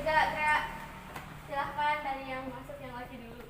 Kak. Silahkan dari yang masuk yang laki dulu.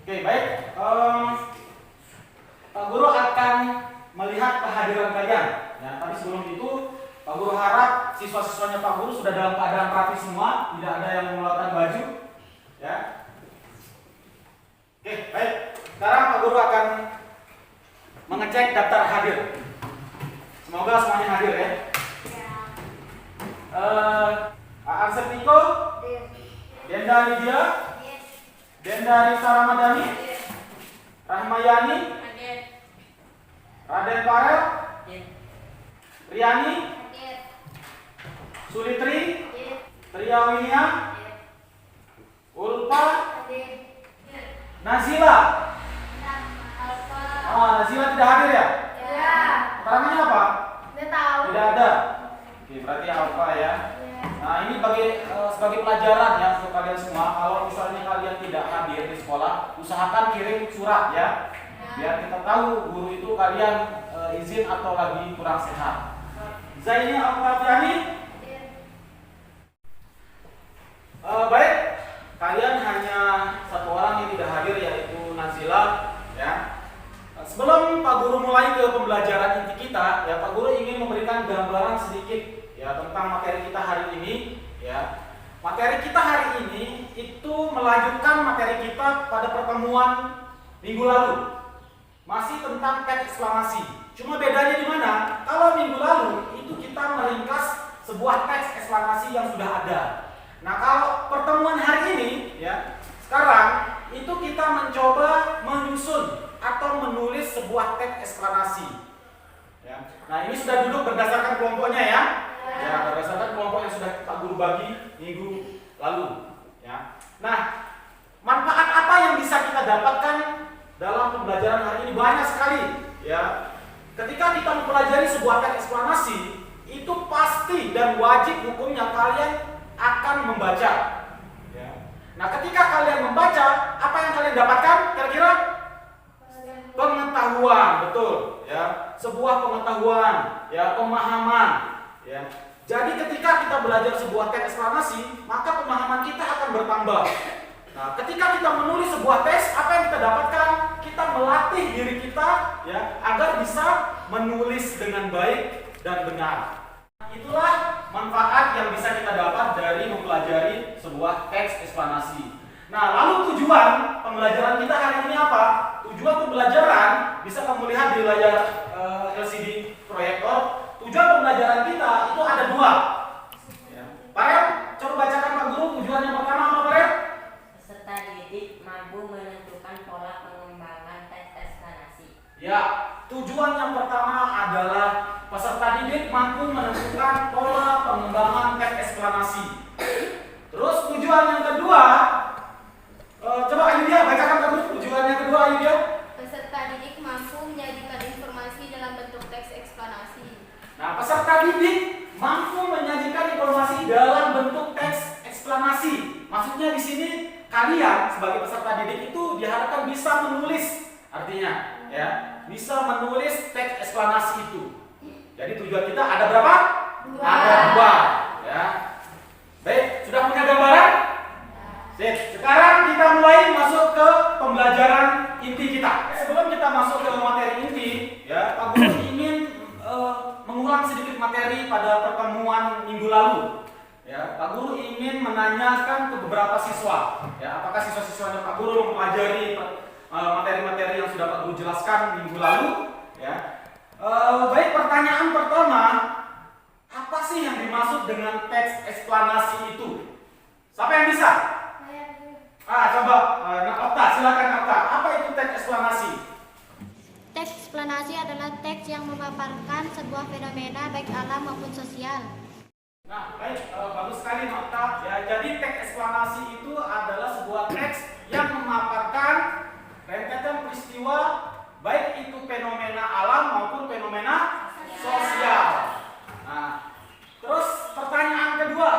Oke, baik. Pak Guru akan melihat kehadiran kalian. Ya, tapi sebelum itu, Pak Guru harap siswa-siswanya Pak Guru sudah dalam keadaan rapi semua, tidak ada yang mengeluarkan baju. Ya. Oke, baik. Sekarang Pak Guru akan mengecek daftar hadir. Semoga semuanya hadir ya. Arsep Niko, Denda Lydia, Denda Risa Ramadhani, Rahmayani, Raden Farel, Riani, Sulitri, Tria Winia, Ulfa, Nazila. Nazila tidak hadir ya? Ya. Keterangannya apa? Tidak tahu. Tidak ada. Oke, berarti Alfa ya. Nah, ini sebagai pelajaran ya untuk kalian semua. Kalau misalnya kalian tidak hadir di sekolah, usahakan kirim surat ya. Biar kita tahu guru itu kalian izin atau lagi kurang sehat. Zaini Al-Fatihani. Baik, kalian hanya satu orang yang tidak hadir, yaitu Nazila ya. Sebelum Pak Guru mulai ke pembelajaran inti kita, ya Pak Guru ingin memberikan gambaran sedikit ya tentang materi kita hari ini ya. Materi kita hari ini itu melanjutkan materi kita pada pertemuan minggu lalu. Masih tentang teks eksklamasi. Cuma bedanya di mana? Kalau minggu lalu itu kita meringkas sebuah teks eksklamasi yang sudah ada. Nah, kalau pertemuan hari ini ya, sekarang itu kita mencoba menyusun atau menulis sebuah teks eksklamasi. Ya. Nah, ini sudah duduk berdasarkan kelompoknya ya. Ya, berdasarkan kelompok yang sudah Pak Guru bagi minggu lalu. Ya. Nah, manfaat apa yang bisa kita dapatkan dalam pembelajaran hari ini? Banyak sekali. Ya. Ketika kita mempelajari sebuah teks eksklamasi, itu pasti dan wajib hukumnya kalian akan membaca. Ya. Nah, ketika kalian membaca, apa yang kalian dapatkan? Kira-kira? Pengetahuan, betul. Ya, sebuah pengetahuan, ya, pemahaman. Ya. Jadi ketika kita belajar sebuah teks eksklamasi, maka pemahaman kita akan bertambah. Nah, ketika kita menulis sebuah teks, apa yang kita dapatkan? Kita melatih diri kita ya agar bisa menulis dengan baik dan benar. Itulah manfaat yang bisa kita dapat dari mempelajari sebuah teks eksklamasi. Nah, lalu tujuan pembelajaran kita hari ini apa? Tujuan pembelajaran bisa kamu lihat di layar LCD proyektor. Tujuan pembelajaran kita itu ada dua. Ya. Pak Rem, coba bacakan Pak Guru. Tujuan yang pertama apa, Pak Rem? Peserta didik mampu menentukan pola pengembangan teks eksklamasi. Ya, tujuan yang pertama adalah peserta didik mampu menentukan pola pengembangan teks eksklamasi. Terus tujuan yang kedua, coba Ayudya bacakan Pak Guru. Tujuan yang kedua, Ayudya. Peserta didik mampu menyajikan informasi dalam bentuk teks eksklamasi. Nah, peserta didik mampu menyajikan informasi dalam bentuk teks eksklamasi. Maksudnya di sini kalian sebagai peserta didik itu diharapkan bisa menulis, artinya ya, bisa menulis teks eksklamasi itu. Jadi tujuan kita ada berapa? Ada dua. Ya. Baik, sudah punya gambaran? Sip. Sekarang kita mulai masuk ke pembelajaran inti kita. Sebelum kita masuk ke materi inti, ya, Pak Guru ingin mengulang sedikit materi pada pertemuan minggu lalu. Ya, Pak Guru ingin menanyakan ke beberapa siswa, ya, apakah siswa-siswanya Pak Guru mempelajari materi-materi yang sudah Pak Guru jelaskan minggu lalu, ya. Baik, pertanyaan pertama, apa sih yang dimaksud dengan teks eksplanasi itu? Siapa yang bisa? Coba, Okta, silakan Okta. Apa itu teks eksplanasi? Teks eksplanasi adalah teks yang memaparkan sebuah fenomena baik alam maupun sosial. Nah, baik, bagus sekali Okta. Ya, jadi teks eksplanasi itu adalah sebuah teks yang memaparkan rentetan peristiwa baik itu fenomena alam maupun fenomena sosial. Nah, terus pertanyaan kedua,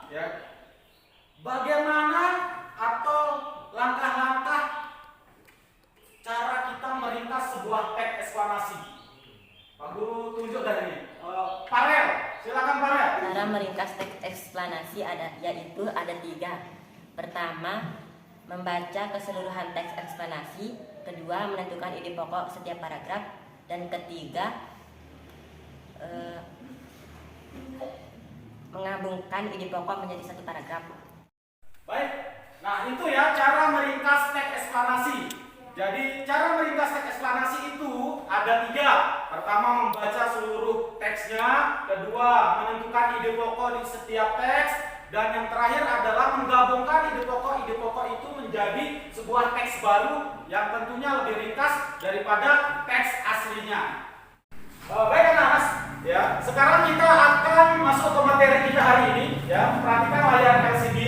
ya, bagaimana atau langkah-langkah cara kita meringkas sebuah teks eksplanasi? Pak Guru tunjuk dari ini. Farel, silakan Farel. Cara meringkas teks eksplanasi yaitu ada 3. Pertama, membaca keseluruhan teks eksplanasi. Kedua, menentukan ide pokok setiap paragraf. Dan ketiga, menggabungkan ide pokok menjadi satu paragraf. Baik, nah itu ya cara meringkas teks eksplanasi. Jadi cara meringkas teks eksplanasi itu ada 3. Pertama, membaca seluruh teksnya. Kedua, menentukan ide pokok di setiap teks. Dan yang terakhir adalah menggabungkan ide pokok itu menjadi sebuah teks baru yang tentunya lebih ringkas daripada teks aslinya. Baik anak-anak, ya. Sekarang kita akan masuk ke materi kita hari ini, ya. Perhatikan layar LCD.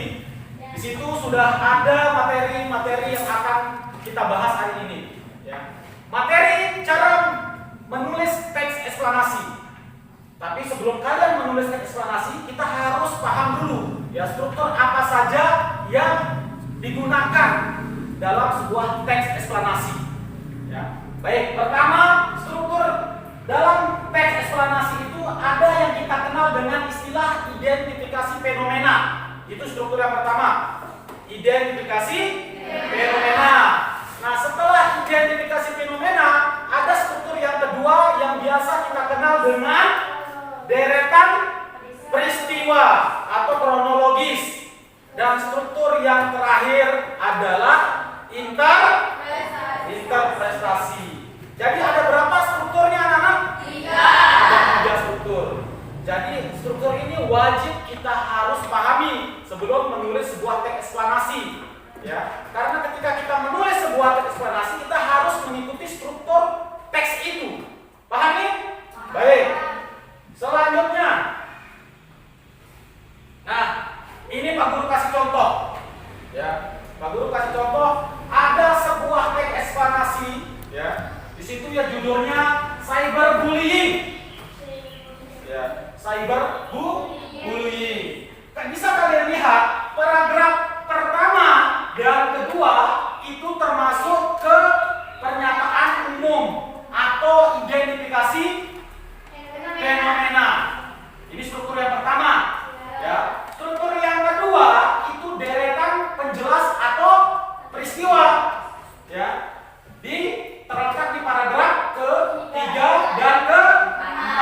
Di situ sudah ada materi-materi yang akan kita bahas hari ini, ya. Materi cara menulis teks eksplanasi. Tapi sebelum kalian menulis teks eksplanasi, kita harus paham dulu, ya, struktur apa saja yang digunakan dalam sebuah teks eksplanasi. Ya. Baik, pertama, struktur dalam teks eksplanasi itu ada yang kita kenal dengan istilah identifikasi fenomena. Itu struktur yang pertama. Identifikasi fenomena. Nah, setelah identifikasi fenomena, ada struktur yang kedua yang biasa kita kenal dengan deretan peristiwa atau kronologis. Dan struktur yang terakhir adalah interpretasi. Jadi ada berapa strukturnya anak-anak? 3. Ada 3 struktur. Jadi struktur ini wajib kita harus pahami sebelum menulis sebuah teks eksplanasi, ya. Karena ketika kita menulis sebuah teks eksplanasi, kita harus mengikuti struktur teks itu. Pahami? Baik. Selanjutnya, nah, ini Pak Guru kasih contoh, ya. Pak Guru kasih contoh, ada sebuah teks eksplanasi, ya. Di situ ya judulnya cyberbullying, ya. Cyberbullying. Kan bisa kalian lihat paragraf pertama dan kedua itu termasuk ke pernyataan umum atau identifikasi fenomena. Ini struktur yang pertama, ya. Struktur yang kedua itu deretan penjelas atau peristiwa, ya. Terletak di paragraf ke-3 dan ke-4.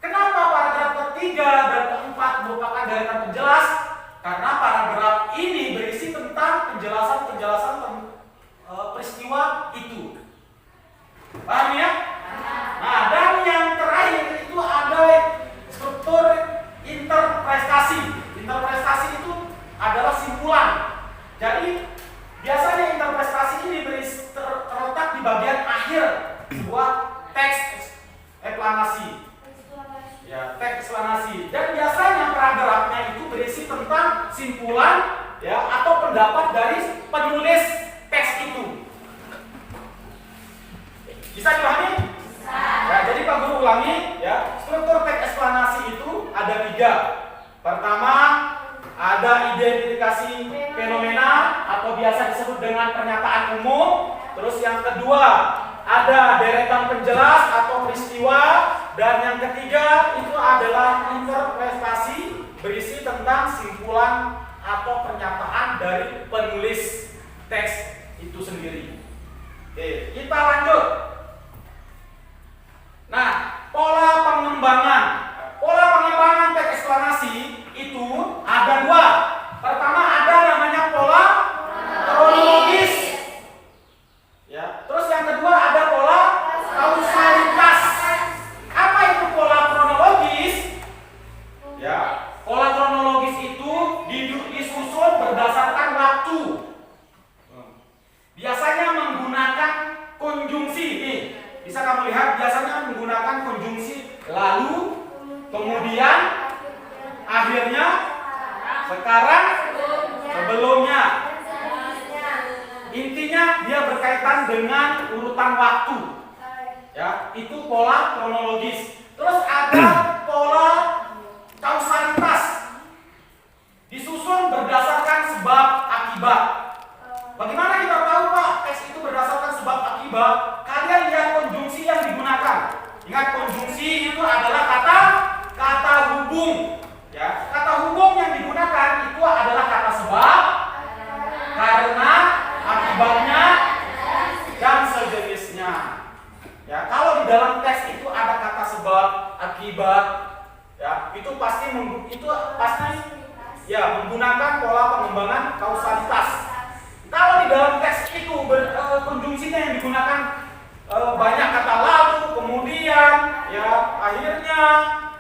Kenapa paragraf ke-3 dan ke-4 merupakan deretan penjelas? Karena paragraf ini berisi tentang penjelasan peristiwa itu. Paham ya? Nah, dan yang terakhir itu ada struktur interpretasi. Interpretasi itu adalah simpulan. Jadi biasanya interpretasi ini terletak di bagian akhir sebuah teks eksplanasi. Ya, teks eksplanasi. Dan biasanya paragrafnya itu berisi tentang simpulan, ya, atau pendapat dari penulis teks itu. Bisa dipahami? Ya, jadi Pak Guru ulangi, ya. Struktur teks eksplanasi itu ada 3. Pertama, ada identifikasi fenomena atau biasa disebut dengan pernyataan umum. Terus yang kedua, ada deretan penjelas atau peristiwa. Dan yang ketiga itu ada adalah interpretasi berisi tentang simpulan atau pernyataan dari penulis teks itu sendiri. Oke, kita lanjut. Nah, pola pengembangan teks eksplanasi itu ada dua. Pertama ada namanya pola kronologis. Ya, terus yang kedua ada pola kausalitas. Apa itu pola kronologis? Ya, pola kronologis itu disusun berdasarkan waktu. Biasanya menggunakan konjungsi. Nih, bisa kamu lihat biasanya menggunakan konjungsi lalu, kemudian, akhirnya, sekarang, sebelumnya. Intinya dia berkaitan dengan urutan waktu. Ya, itu pola kronologis. Terus ada pola kausalitas. Disusun berdasarkan sebab akibat. Bagaimana kita tahu, Pak, teks itu berdasarkan sebab akibat? Kalian lihat konjungsi yang digunakan. Ingat, konjungsi itu adalah kata hubung. Ya, kata hubung yang digunakan itu adalah kata sebab, karena, akibatnya, dan sejenisnya. Ya, kalau di dalam teks itu ada kata sebab, akibat, ya, itu pasti menggunakan pola pengembangan kausalitas. Kalau di dalam teks itu konjungsinya yang digunakan banyak kata lalu, kemudian, ya, akhirnya,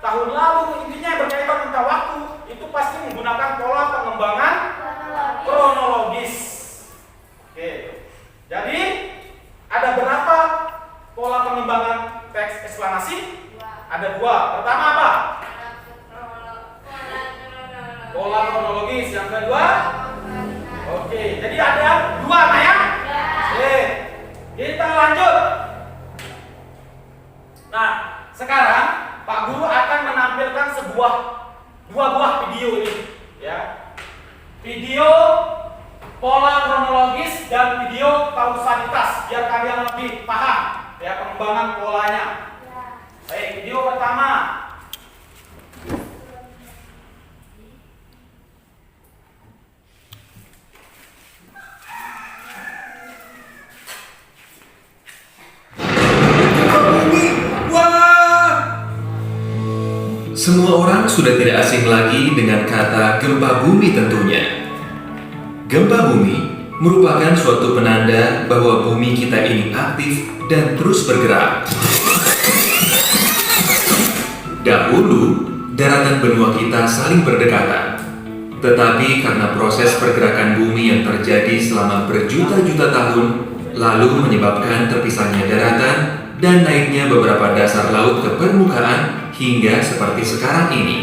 tahun lalu, intinya yang berkaitan tentang waktu, itu pasti menggunakan pola pengembangan kronologis. Oke. Jadi ada berapa pola pengembangan teks eksplanasi? Ada dua. Pertama apa? Pola kronologis. Yang kedua? Oke, jadi ada dua, Pak, ya? Oke, kita lanjut. Nah, sekarang Pak Guru akan menampilkan dua buah video ini, ya. Video pola kronologis dan video kausalitas, biar kalian lebih paham, ya, pengembangan polanya. Baik, video pertama. Semua orang sudah tidak asing lagi dengan kata gempa bumi tentunya. Gempa bumi merupakan suatu penanda bahwa bumi kita ini aktif dan terus bergerak. Dahulu, daratan benua kita saling berdekatan. Tetapi karena proses pergerakan bumi yang terjadi selama berjuta-juta tahun, lalu menyebabkan terpisahnya daratan dan naiknya beberapa dasar laut ke permukaan hingga seperti sekarang ini.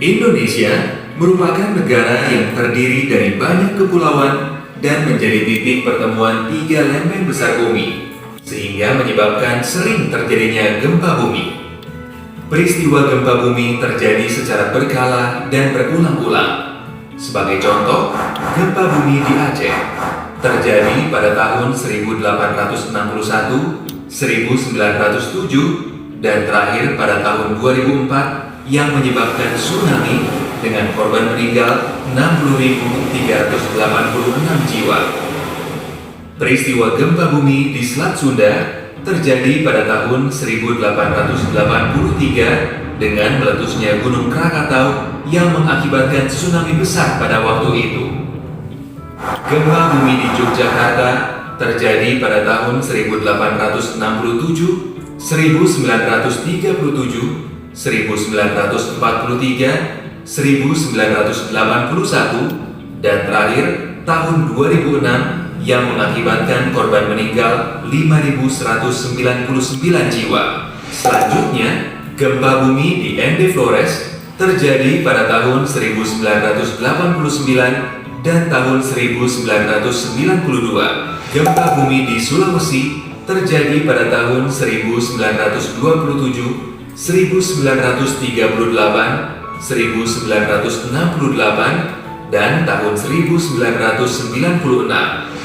Indonesia merupakan negara yang terdiri dari banyak kepulauan dan menjadi titik pertemuan 3 lempeng besar bumi, sehingga menyebabkan sering terjadinya gempa bumi. Peristiwa gempa bumi terjadi secara berkala dan berulang-ulang. Sebagai contoh, gempa bumi di Aceh terjadi pada tahun 1861, 1907, dan terakhir pada tahun 2004 yang menyebabkan tsunami dengan korban meninggal 60.386 jiwa. Peristiwa gempa bumi di Selat Sunda terjadi pada tahun 1883 dengan meletusnya Gunung Krakatau yang mengakibatkan tsunami besar pada waktu itu. Gempa bumi di Yogyakarta terjadi pada tahun 1867, 1937, 1943, 1981, dan terakhir tahun 2006 yang mengakibatkan korban meninggal 5.199 jiwa. Selanjutnya, gempa bumi di Ende Flores terjadi pada tahun 1989 dan tahun 1992. Gempa bumi di Sulawesi terjadi pada tahun 1927, 1938, 1939, 1968, dan tahun 1996.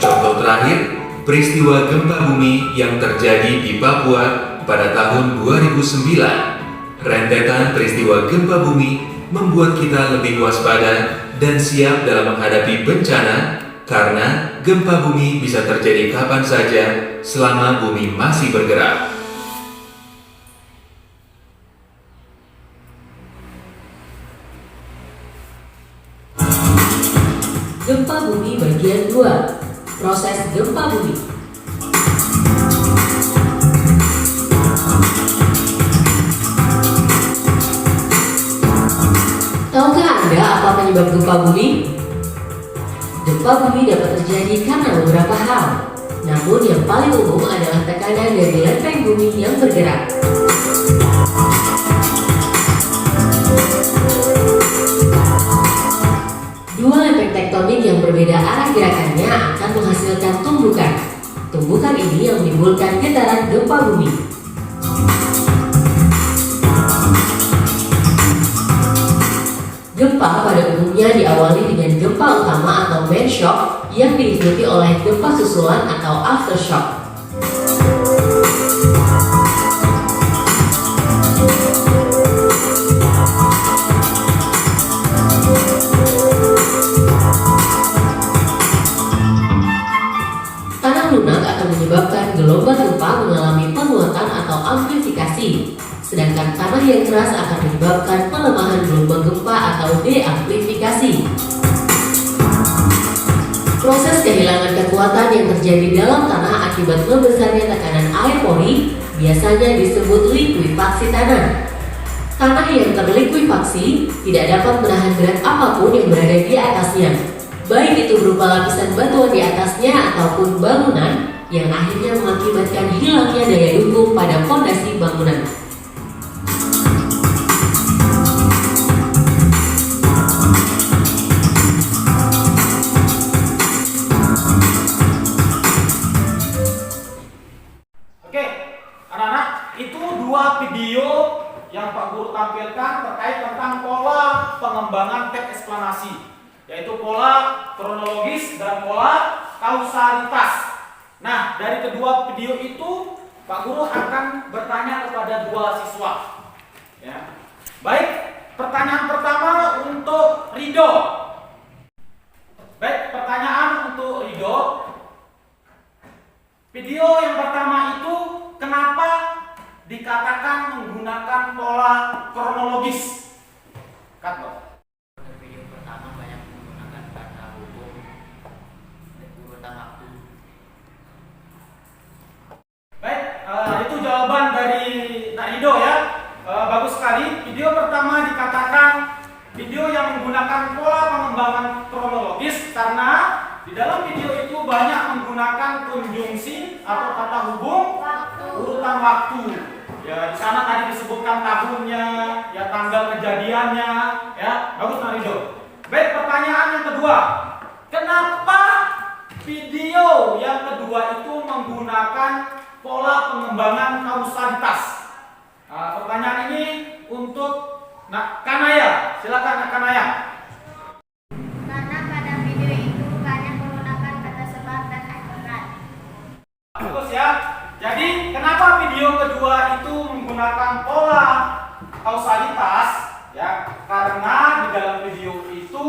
Contoh terakhir, peristiwa gempa bumi yang terjadi di Papua pada tahun 2009. Rentetan peristiwa gempa bumi membuat kita lebih waspada dan siap dalam menghadapi bencana karena gempa bumi bisa terjadi kapan saja selama bumi masih bergerak. Gempa bumi bagian 2. Proses gempa bumi. Tahukah Anda apa penyebab gempa bumi? Gempa bumi dapat terjadi karena beberapa hal. Namun yang paling umum adalah tekanan dari lempeng bumi yang bergerak. Dua lempeng tektonik yang berbeda arah gerakannya akan menghasilkan tumbukan. Tumbukan ini yang menimbulkan getaran gempa bumi. Gempa pada umumnya diawali dengan gempa utama atau main shock yang diikuti oleh gempa susulan atau aftershock. Tanah lunak akan menyebabkan gelombang gempa mengalami penguatan atau amplifikasi. Sedangkan tanah yang keras akan menyebabkan pelemahan gelombang gempa atau deamplifikasi. Proses kehilangan kekuatan yang terjadi dalam tanah akibat membesarnya tekanan air pori biasanya disebut likuifaksi tanah. Tanah yang terlikuifaksi tidak dapat menahan berat apapun yang berada di atasnya, baik itu berupa lapisan batuan di atasnya ataupun bangunan, yang akhirnya mengakibatkan hilangnya daya dukung pada fondasi bangunan. Video yang Pak Guru tampilkan terkait tentang pola pengembangan teks eksplanasi, yaitu pola kronologis dan pola kausalitas. Nah, dari kedua video itu Pak Guru akan bertanya kepada dua siswa. Ya. Baik, pertanyaan pertama untuk Rido. Baik, pertanyaan untuk Rido. Video yang pertama itu kenapa dikatakan menggunakan pola kronologis? Kat, Pada video pertama banyak menggunakan kata hubung dan urutan waktu. Baik, itu jawaban dari Narido ya. Bagus sekali. Video pertama dikatakan video yang menggunakan pola pengembangan kronologis karena di dalam video itu banyak menggunakan konjungsi atau kata hubung urutan waktu. Ya, di sana tadi disebutkan tahunnya, ya tanggal kejadiannya, ya. Bagus Narido. Baik, pertanyaan yang kedua. Kenapa video yang kedua itu menggunakan pola pengembangan kausalitas? Nah, pertanyaan ini untuk Kanaya. Silakan Kanaya. Karena pada video itu banyak menggunakan kata sebab dan akibat. Bagus ya. Jadi kenapa video kedua itu menggunakan pola kausalitas? Ya, karena di dalam video itu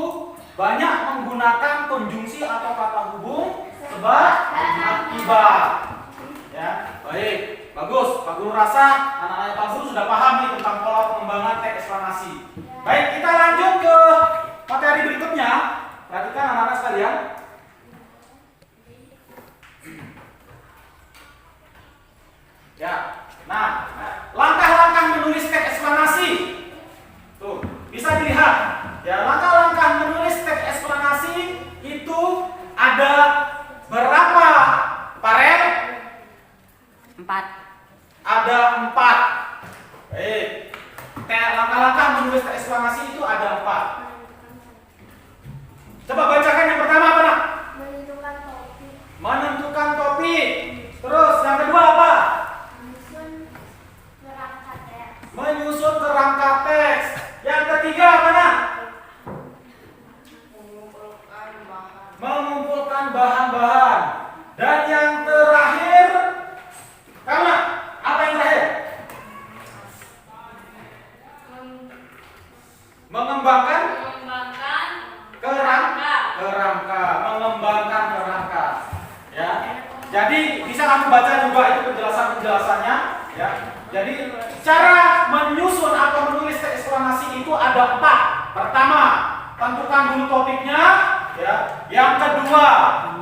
banyak menggunakan konjungsi atau kata hubung sebab akibat. Ya, baik, bagus. Pak Guru rasa anak-anak Pak Guru sudah paham nih tentang pola pengembangan teks eksplanasi. Baik, kita lanjut ke materi berikutnya. Perhatikan anak-anak sekalian. Ya, nah, langkah-langkah menulis teks eksplanasi. Tuh, bisa dilihat. Ya, langkah-langkah menulis teks eksplanasi itu ada berapa, Parel? 4. Ada 4. Baik. Langkah-langkah menulis teks eksplanasi itu ada 4. Coba bacakan yang pertama apa, Nak? Menentukan topik. Menentukan topik. Terus yang kedua apa? Menyusun kerangka teks. Menyusun kerangka teks. Yang ketiga apa, Mengembangkan Mengembangkan kerangka, mengembangkan kerangka. Ya. Jadi bisa kamu baca juga itu penjelasannya. Ya. Jadi cara menyusun atau menulis teks eksplanasi itu ada 4. Pertama, tentukan dulu topiknya. Ya. Yang kedua,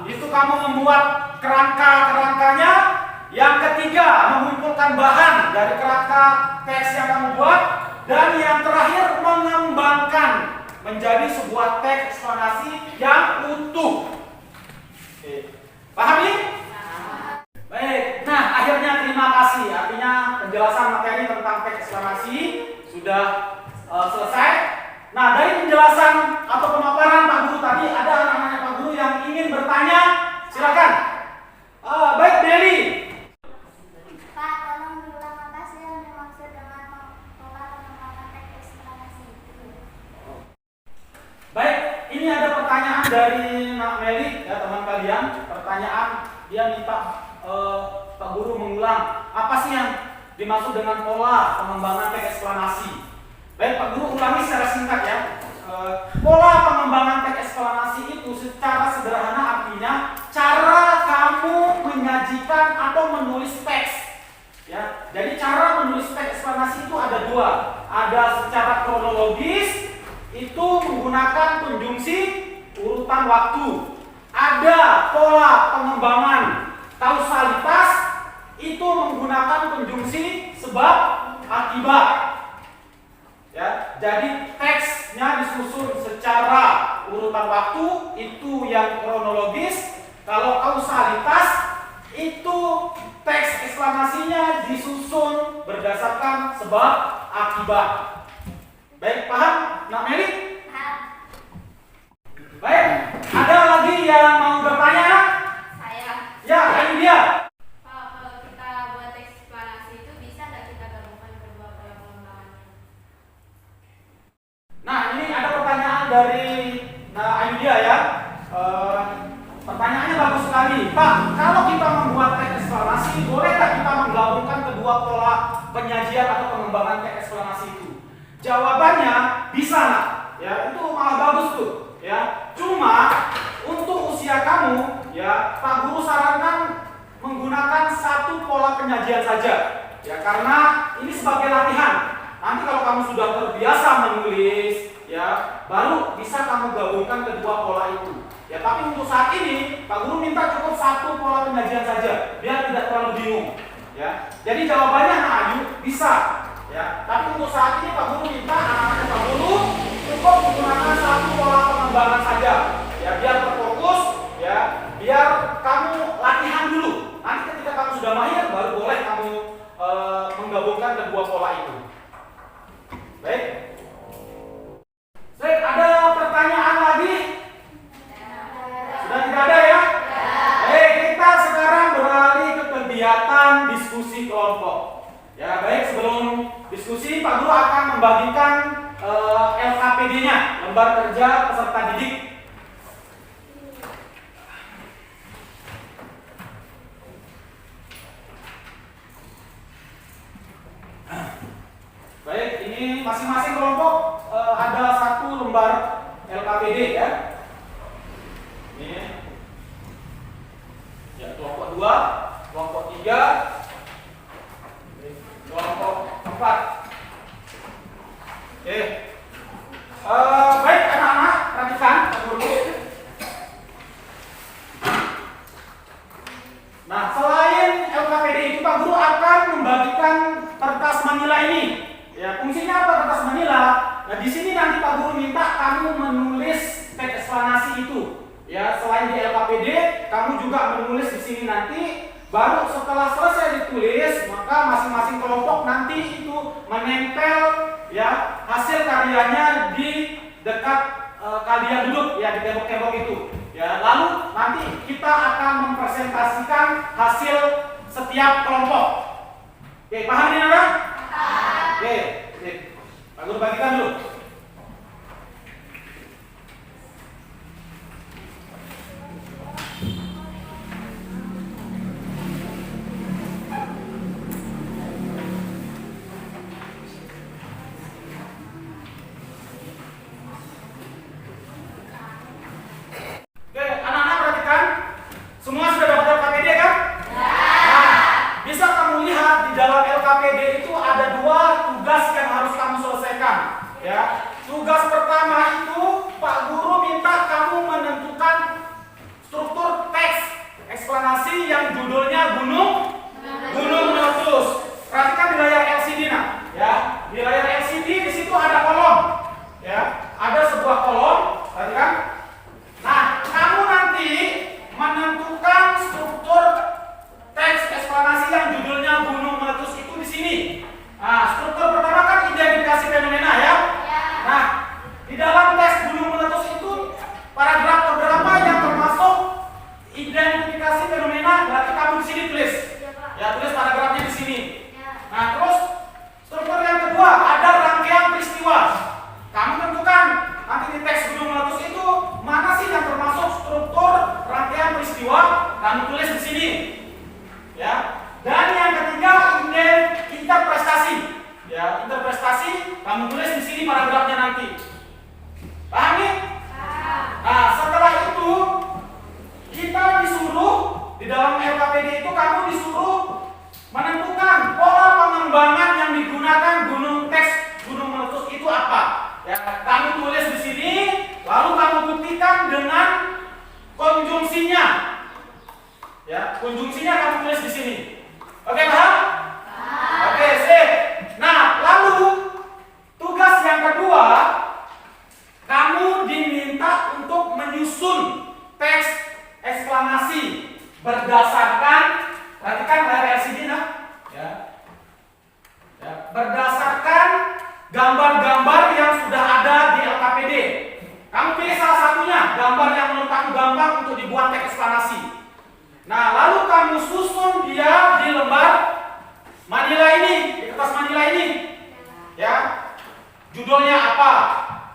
itu kamu membuat kerangkanya. Yang ketiga, mengumpulkan bahan dari kerangka teks yang kamu buat. Dan yang terakhir, mengembangkan menjadi sebuah teks eksplanasi yang utuh. Oke. Paham ini? Baik. Nah, akhirnya terima kasih. Artinya penjelasan materi tentang teks eksplanasi sudah selesai. Nah, dari penjelasan atau pemaparan Pak Guru tadi, ada anak-anak Pak Guru yang ingin bertanya. Silakan. Baik, Deli. Pak, tolong diulang apa sih yang dimaksud dengan pola pengembangan teks eksplanasi? Baik, ini ada pertanyaan dari Nak Meli, ya teman kalian. Pertanyaan dia minta Pak Guru mengulang apa sih yang dimaksud dengan pola pengembangan teks eksplanasi. Baik, Pak Guru ulangi secara singkat ya. Pola pengembangan teks eksplanasi itu secara sederhana artinya cara kamu menyajikan atau menulis teks. Ya, jadi cara menulis teks eksplanasi itu ada 2. Ada secara kronologis, itu menggunakan konjungsi urutan waktu. Ada pola pengembangan kausalitas, itu menggunakan konjungsi sebab akibat. Ya, jadi teksnya disusun secara urutan waktu, itu yang kronologis. Kalau kausalitas, itu teks eksplanasinya disusun berdasarkan sebab akibat. Baik, paham Nak Meli? Baik, ada lagi yang mau bertanya? Saya. Ya, ini dia. Pak, kalau kita buat teks eksplanasi itu bisa nggak kita gabungkan kedua pola pengembangannya? Nah, ini ada pertanyaan dari Ayudia ya. Pertanyaannya bagus sekali. Pak, kalau kita membuat teks eksplanasi, bolehkah kita menggabungkan kedua pola penyajian atau pengembangan teks eksplanasi itu? Jawabannya bisa, Nak. Ya, itu malah bagus tuh. Ya, cuma untuk usia kamu, ya, Pak Guru sarankan menggunakan satu pola penyajian saja. Ya, karena ini sebagai latihan. Nanti kalau kamu sudah terbiasa menulis, ya, baru bisa kamu gabungkan kedua pola itu. Ya, tapi untuk saat ini Pak Guru minta cukup satu pola penyajian saja, biar tidak terlalu bingung. Ya, jadi jawabannya Nak Ayu bisa. Ya, tapi untuk saat ini Pak Guru minta anak-anak Pak Guru cukup menggunakan satu pola pengembangan saja. Ya, biar terfokus, ya, biar kamu latihan dulu. Nanti ketika kamu sudah mahir, baru boleh kamu menggabungkan kedua pola itu. Baik. Baik, ada pertanyaan lagi? Sudah tidak ada ya? Baik, kita sekarang beralih ke kegiatan diskusi kelompok. Ya, baik, sebelum diskusi Pak Guru akan membagikan LKPD-nya, lembar kerja peserta didik. Baik, ini masing-masing kelompok ada satu lembar LKPD ya. Ini ya, kelompok 2, kelompok 3, kelompok 4. Oke. Baik anak-anak, perhatikan dulu. Nah, selain LKPD itu Pak Guru akan membagikan kertas manila ini. Ya, fungsinya apa kertas manila? Nah, di sini nanti Pak Guru minta kamu menulis teks eksplanasi itu. Ya, selain di LKPD, kamu juga menulis di sini nanti. Baru setelah selesai ditulis, maka masing-masing kelompok nanti itu menempel ya hasil karyanya di dekat kalian duduk ya di tembok-tembok itu. Ya, lalu nanti kita akan mempresentasikan hasil setiap kelompok. Oke, paham ini, Nara? Oke, Pak Guru bagikan dulu. prestasi, kamu tulis di sini paragrafnya nanti. Paham nih? Nah, setelah itu kita disuruh di dalam LKPD itu kamu disuruh menentukan pola pengembangan yang digunakan gunung teks gunung meletus itu apa. Ya, kamu tulis di sini, lalu kamu buktikan dengan konjungsinya. Ya, konjungsinya kamu tulis di sini. Oke, paham? Oke, sip. Nah, lalu tugas yang kedua, kamu diminta untuk menyusun teks eksplanasi berdasarkan, perhatikan layar LCD nah, ya, berdasarkan gambar-gambar yang sudah ada di LKPD. Kamu pilih salah satunya, gambar yang menurut kamu gampang untuk dibuat teks eksplanasi. Nah, lalu kamu susun dia di lembar manila ini, di kertas manila ini. Ya. Judulnya apa?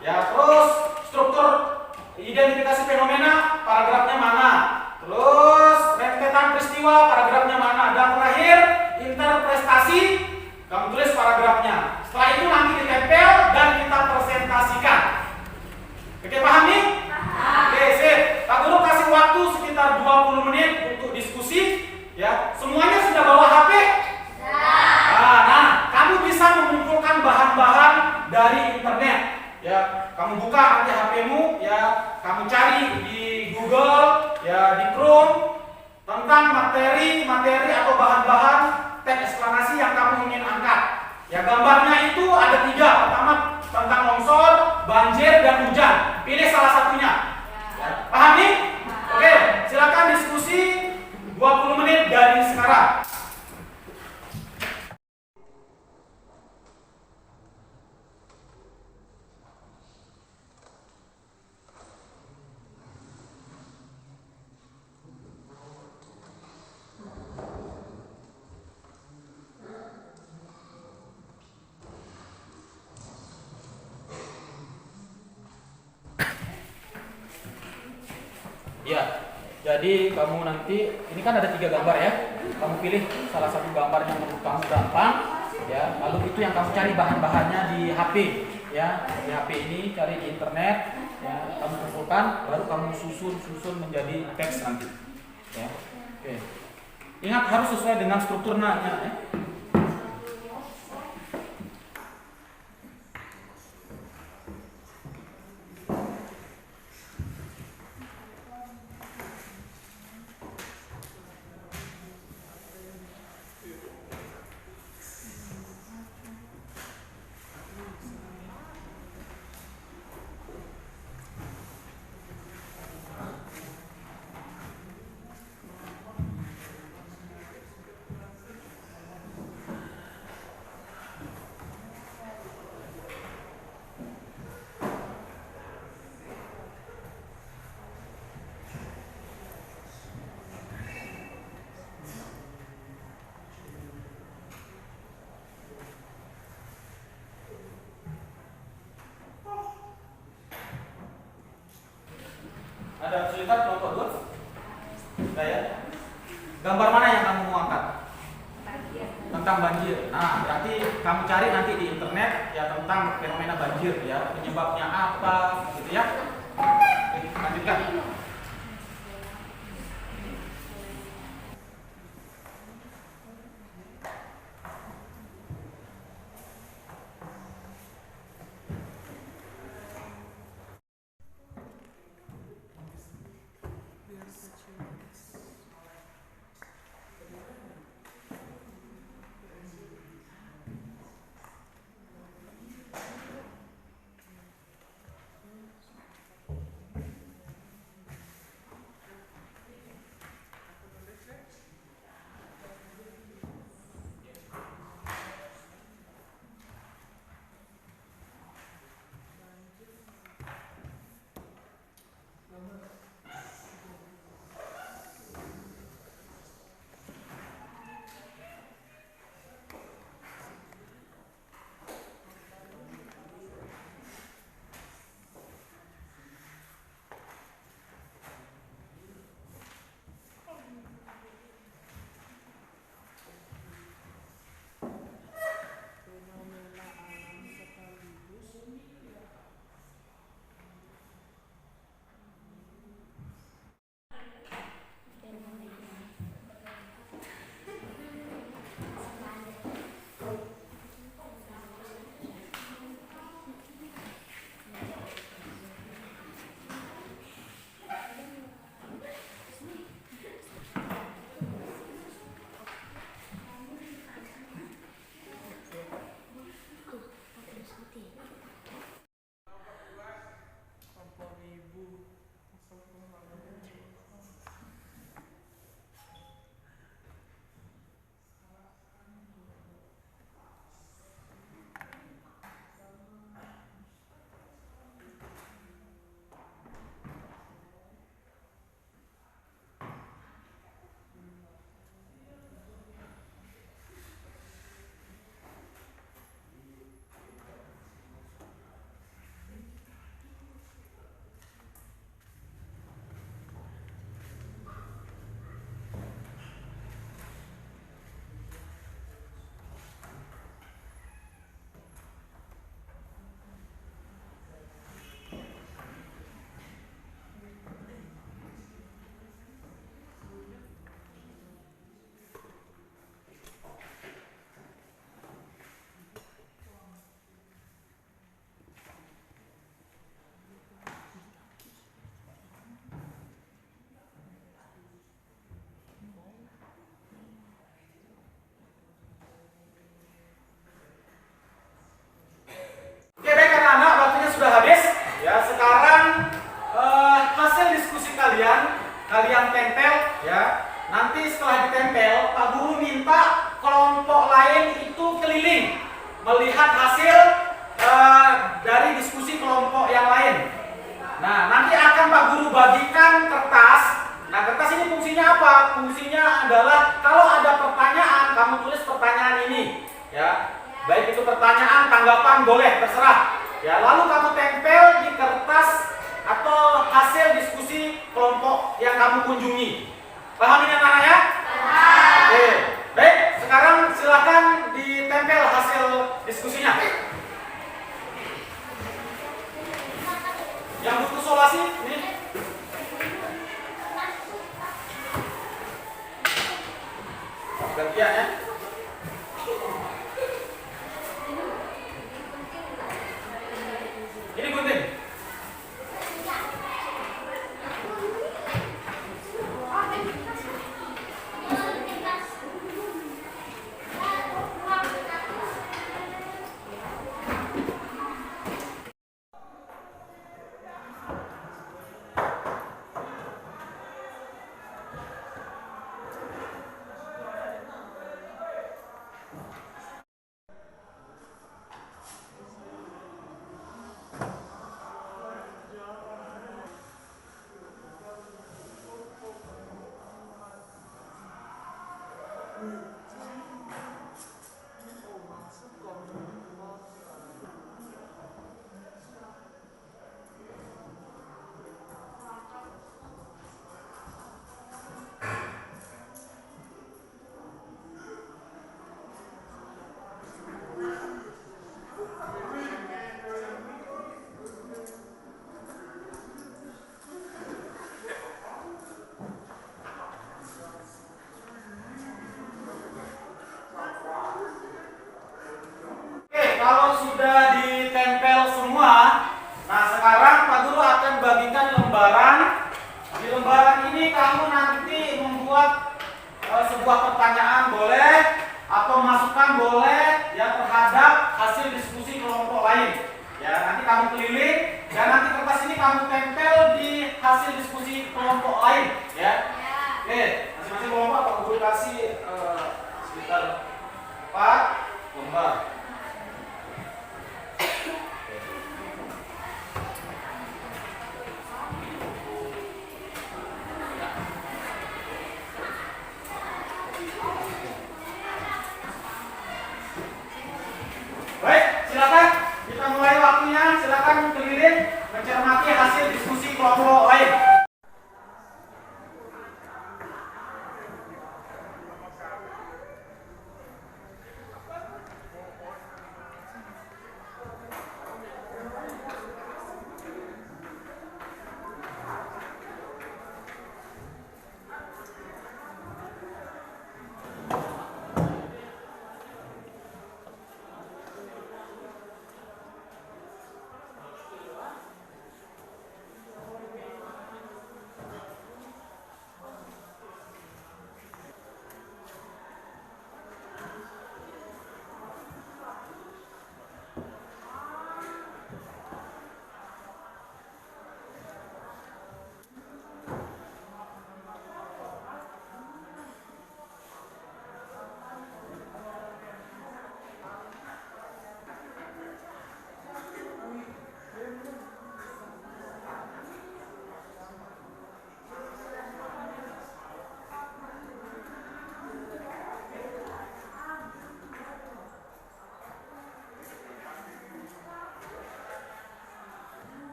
Ya, terus struktur identifikasi fenomena, paragrafnya mana? Terus rentetan peristiwa, paragrafnya mana? Dan terakhir, interpretasi, kamu tulis paragrafnya. Setelah itu nanti ditempel dan kita presentasikan. Oke, paham nih? Oke, sip. Pak Guru kasih waktu sekitar 20 menit untuk diskusi. Ya, semuanya sudah bawa HP? Nah, kamu bisa mengumpulkan bahan-bahan dari internet. Ya, kamu buka nanti HP-mu, ya, kamu cari di Google, ya, di Chrome tentang materi atau bahan-bahan teks eksplanasi yang kamu ingin angkat. Ya, gambarnya itu ada 3. Pertama tentang longsor, banjir, dan hujan. Pilih salah satunya. Ya, paham nih? Oke, silakan diskusi 20 menit dari sekarang. Ya, jadi kamu nanti, ini kan ada 3 gambar ya. Kamu pilih salah satu gambar yang menurut kamu gampang, ya. Lalu itu yang kamu cari bahan-bahannya di HP, ya. Di HP ini cari di internet, ya. Kamu kumpulkan, baru kamu susun menjadi teks nanti, ya. Oke. Ingat harus sesuai dengan struktur nanya, ya. Ada kesulitan kelompok 2? Enggak ya? Gambar mana yang kamu mau angkat? Tentang banjir. Nah, berarti kamu cari nanti di internet ya tentang fenomena banjir ya, penyebabnya apa gitu ya. Oke, lanjutkan. hasil dari diskusi kelompok yang lain. Nah, nanti akan Pak Guru bagikan kertas. Nah, kertas ini fungsinya apa? Fungsinya adalah kalau ada pertanyaan, kamu tulis pertanyaan ini, ya. Baik itu pertanyaan, tanggapan, boleh, terserah. Ya, lalu kamu tempel di kertas atau hasil diskusi kelompok yang kamu kunjungi. Paham ini anak-anak ya? Oke. Baik, sekarang silakan ditempel hasil diskusinya. Yang butuh solasi, ini. Gantian ya. Ini gunting. Kalau sudah ditempel semua, nah sekarang Pak Guru akan bagikan lembaran. Di lembaran ini kamu nanti membuat sebuah pertanyaan boleh atau masukan boleh ya terhadap hasil diskusi kelompok lain. Ya, nanti kamu keliling dan nanti kertas ini kamu tempel di hasil diskusi kelompok lain. Ya. Oke, masing-masing kelompok Pak Guru kasih sekitar 4 lembar. Baik, silakan kita mulai waktunya. Silakan keliling mencermati hasil diskusi kelompok lain.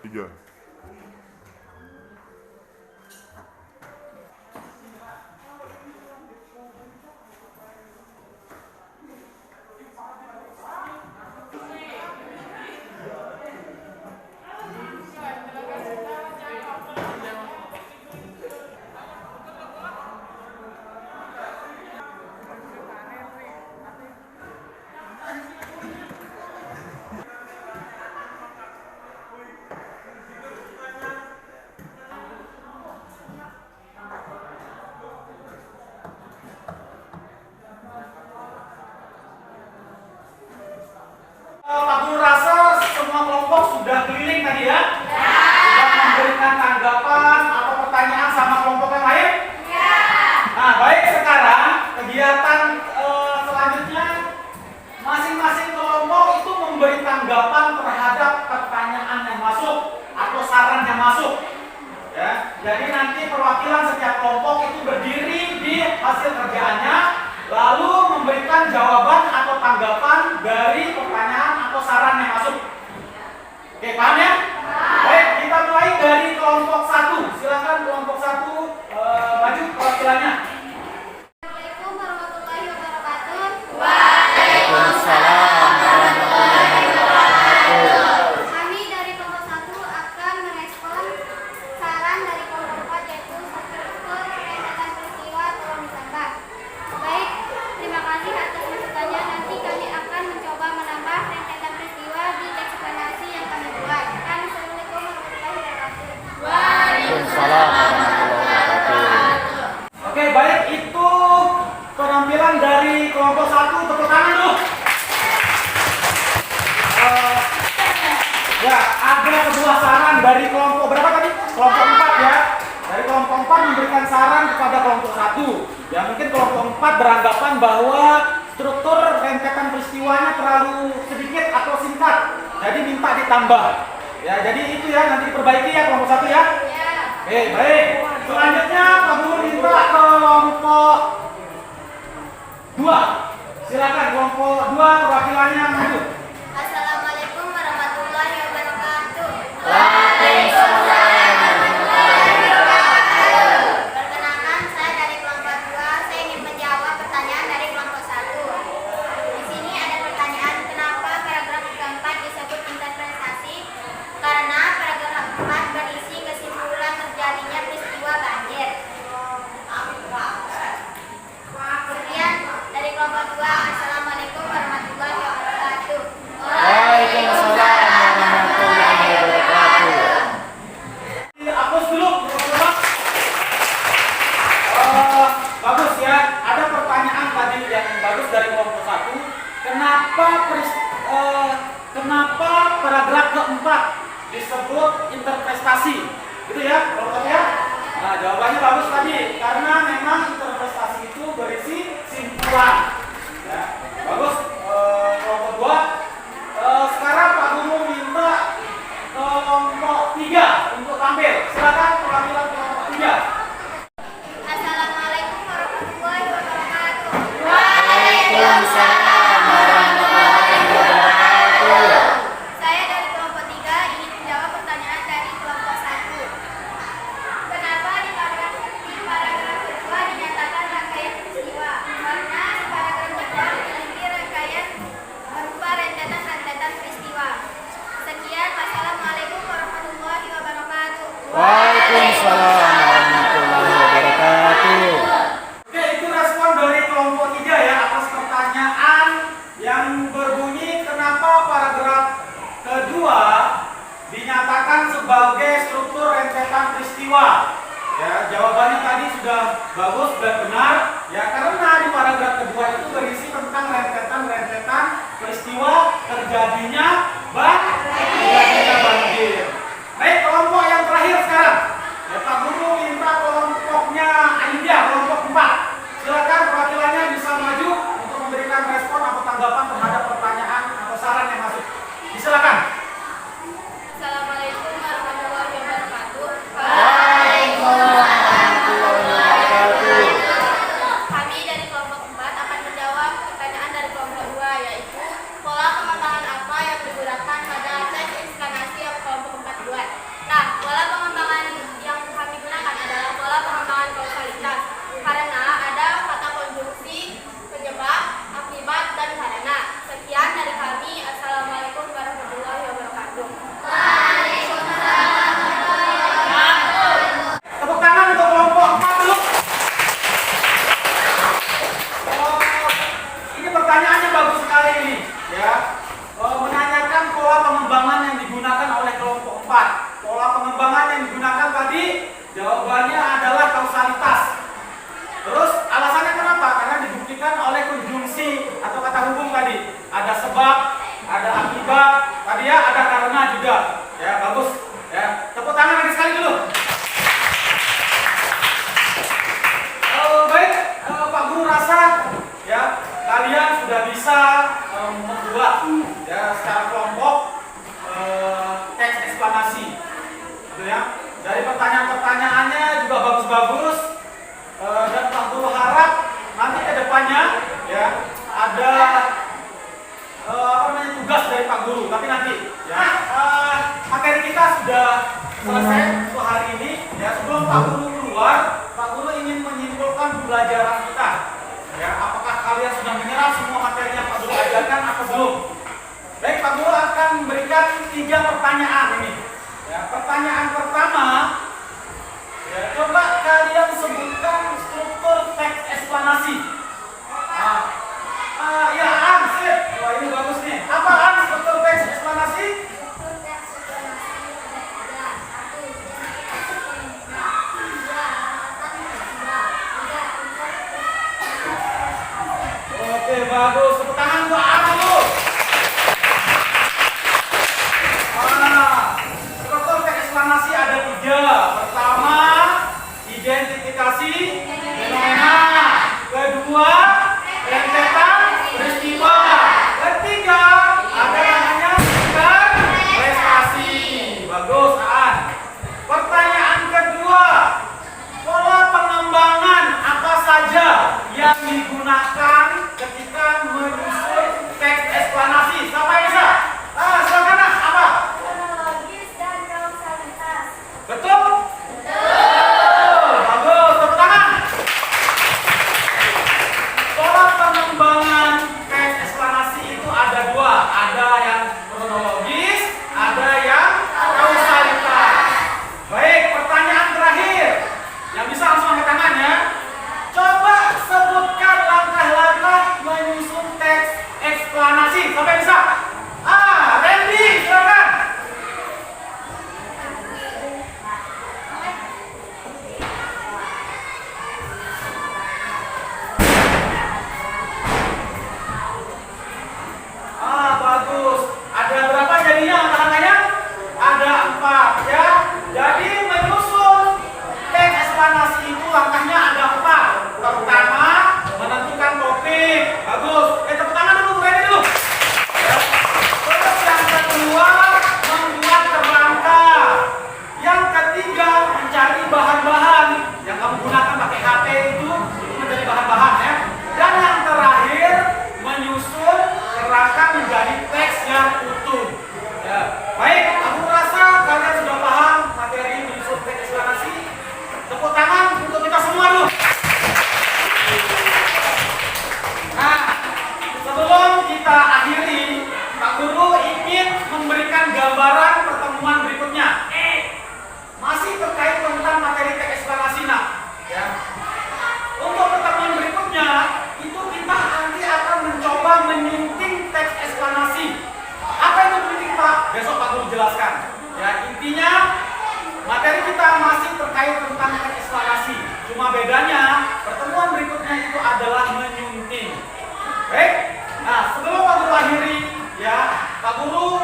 Tiga. lalu memberikan jawaban atau tanggapan dari pertanyaan atau saran yang masuk. Oke, paham ya? Baik, kita mulai dari kelompok 1. Silakan kelompok 1 maju perwakilannya. Assalamualaikum warahmatullahi wabarakatuh. Waalaikumsalam warahmatullahi wabarakatuh. Kami dari kelompok 1 akan merespon saran dari kelompok 4 yaitu struktur rentetan peristiwa tolong ditambah. Baik, terima kasih atas masukannya. Nanti kami akan mencoba menambah rentetan peristiwa di teks eksplanasi yang kami buat. Assalamualaikum warahmatullahi wabarakatuh. Waalaikumsalam warahmatullahi wabarakatuh. Oke, baik, itu penampilan dari kelompok 1. Tepuk tangan dulu. Ya, ada sebuah saran dari kelompok berapa tadi? Kelompok 4 ya. Dari kelompok 4 memberikan saran kepada kelompok 1. Ya, mungkin kelompok 4 beranggapan bahwa struktur rentetan peristiwanya terlalu sedikit atau singkat. Jadi minta ditambah. Ya, jadi itu ya, nanti diperbaiki ya kelompok 1 ya. Oke, baik. Selanjutnya Pak Guru minta kelompok 2. Silakan kelompok 2 perwakilannya maju. Assalamualaikum warahmatullahi wabarakatuh. Perkenalkan, saya dari kelompok 2. Saya ingin menjawab pertanyaan dari kelompok 1. Di sini ada pertanyaan, kenapa paragraf keempat disebut interpretasi? Karena paragraf 4 berisi kesimpulan terjadinya peristiwa banjir. Sekian dari kelompok 2. Assalamualaikum warahmatullahi wabarakatuh. Waalaikumsalam warahmatullahi wabarakatuh. Hapus dulu. Bagus ya. Ada pertanyaan tadi yang bagus dari kelompok 1. Kenapa paragraf keempat disebut interpretasi? Gitu ya, kelompok ya. Nah, jawabannya bagus tadi. Karena memang interpretasi itu berisi simpulan. Ya, bagus. Kelompok 2. Sekarang Pak Guru minta kelompok 3 untuk tampil. Silakan perwakilan kelompok 3. Assalamualaikum warahmatullahi wabarakatuh. Waalaikumsalam warahmatullahi wabarakatuh. Saya dari kelompok 3 ingin menjawab pertanyaan dari kelompok 1. Kenapa di paragraf kedua dinyatakan rangkaian peristiwa? Karena di paragraf kedua memiliki rangkaian berupa rentetan-rentetan peristiwa. Sekian, wassalamualaikum warahmatullahi wabarakatuh. Waalaikumsalam warahmatullahi wabarakatuh. Oke, itu respon dari kelompok 3 ya atas pertanyaan yang berbunyi kenapa paragraf kedua dinyatakan sebagai struktur rentetan peristiwa. Ya, jawabannya tadi sudah bagus dan benar. Ya, karena di paragraf kedua itu berisi tentang rentetan-rentetan peristiwa terjadinya banjir. Baik, kelompok yang terakhir sekarang. Ya, Pak Guru minta kelompoknya Aindia, kelompok 4. Silakan perwakilannya bisa maju untuk memberikan respon atau tanggapan terhadap pertanyaan atau saran yang masuk. Silakan. Assalamualaikum warahmatullahi wabarakatuh. Kami dari kelompok 4 akan menjawab pertanyaan dari kelompok 2, yaitu pola pengembangan apa yang digunakan pada teks eksplanasi yang kelompok 4 buat. Nah, pola pengembangan yang kami gunakan adalah pola pengembangan kausalitas. Karena ada kata konjungsi, penyebab, akibat, dan karena. Sekian dari kami. Assalamualaikum warahmatullahi wabarakatuh. Tepuk tangan untuk kelompok 4 dulu. Ini pertanyaannya bagus sekali ini, ya. Menanyakan pola pengembangan yang digunakan oleh kelompok 4. Pola pengembangan yang digunakan tadi jawabannya adalah kausalitas. Terus alasannya kenapa? Karena dibuktikan oleh konjungsi atau kata hubung tadi. Ada sebab, ada akibat, tadi ya ada karena juga. Ya, bagus. Ya, tepuk tangan lagi sekali dulu. Baik, Pak Guru rasa ya kalian sudah bisa membuat ya secara kelompok teks eksplanasi, gitu ya. Dari pertanyaan-pertanyaannya juga bagus-bagus, dan Pak Guru harap nanti ke depannya keseluruhan pembelajaran kita. Ya, apakah kalian sudah menyerap semua materi yang Pak Guru ajarkan atau belum? Baik, Pak Guru akan memberikan 3 pertanyaan ini. Ya, pertanyaan pertama, ya, coba kalian sebutkan struktur teks eksplanasi. Ya, sip. Wah, ini bagus nih. Apaan struktur teks eksplanasi? Struktur teks eksplanasi ada 3. 1. Identifikasi fenomena. 2. Latar peristiwa. 3. Interpretasi. Oke, bagus. Tepuk tangan buat An dulu. Struktur teks eksplanasi ada 3. Pertama, identifikasi fenomena. Kedua, rentetan peristiwa. Ketiga, ada namanya prestasi. Bagus, An. Pertanyaan kedua, pola pengembangan apa saja yang digunakan ketika menyusun teks eksplanasi? Siapa yang bisa? Silakan, Nak. Apa? Kronologis dan kausalitas. Betul? Betul. Bagus, tepuk tangan. Pola pengembangan teks eksplanasi itu ada 2. Ada yang kronologis, ada yang kausalitas. Baik, pertanyaan terakhir. Yang bisa langsung angkat tangan ya. Coba sebutkan langkah-langkah menyusun teks eksplanasi. Sampai bisa? Randy, silakan. Bagus. Ada berapa jadinya langkah-langkahnya? Ada 4 ya. Jadi menyusun teks eksplanasi itu langkahnya ada 4. Pertama, menentukan topik. Bagus. Tepuk tangan dulu, Randy dulu. Ya. Terus yang kedua, membuat kerangka. Yang ketiga, mencari bahan-bahan yang kamu gunakan pakai HP itu menjadi bahan-bahan ya. Dan yang terakhir, menyusun kerangka menjadi teks yang utuh. Ya. Baik, aku rasa kalian sudah paham materi menyusun teks eksplanasi. Tepuk tangan untuk kita semua dulu. Nah, sebelum kita akhiri, Pak Guru ingin memberikan gambaran pertemuan berikutnya. Masih terkait tentang materi teks eksplanasi, Nak. Ya. Untuk pertemuan berikutnya, itu kita nanti akan mencoba menyunting teks eksplanasi. Apa itu menyunting, Pak? Besok Pak Guru jelaskan. Ya, intinya materi kita masih terkait tentang teks eksplanasi. Cuma bedanya pertemuan berikutnya itu adalah menyunting. Baik. Nah, sebelum Pak Guru akhiri, ya, Pak Guru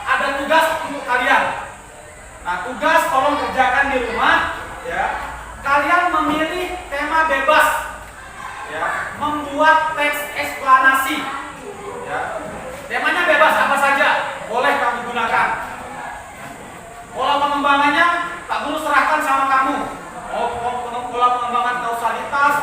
ada tugas untuk kalian. Nah, tugas tolong kerjakan di rumah, ya. Kalian memilih tema bebas, ya, membuat teks eksplanasi, ya. Temanya bebas apa saja, boleh kamu gunakan. Pola pengembangannya Pak Guru serahkan sama kamu. Mau pola pengembangan kausalitas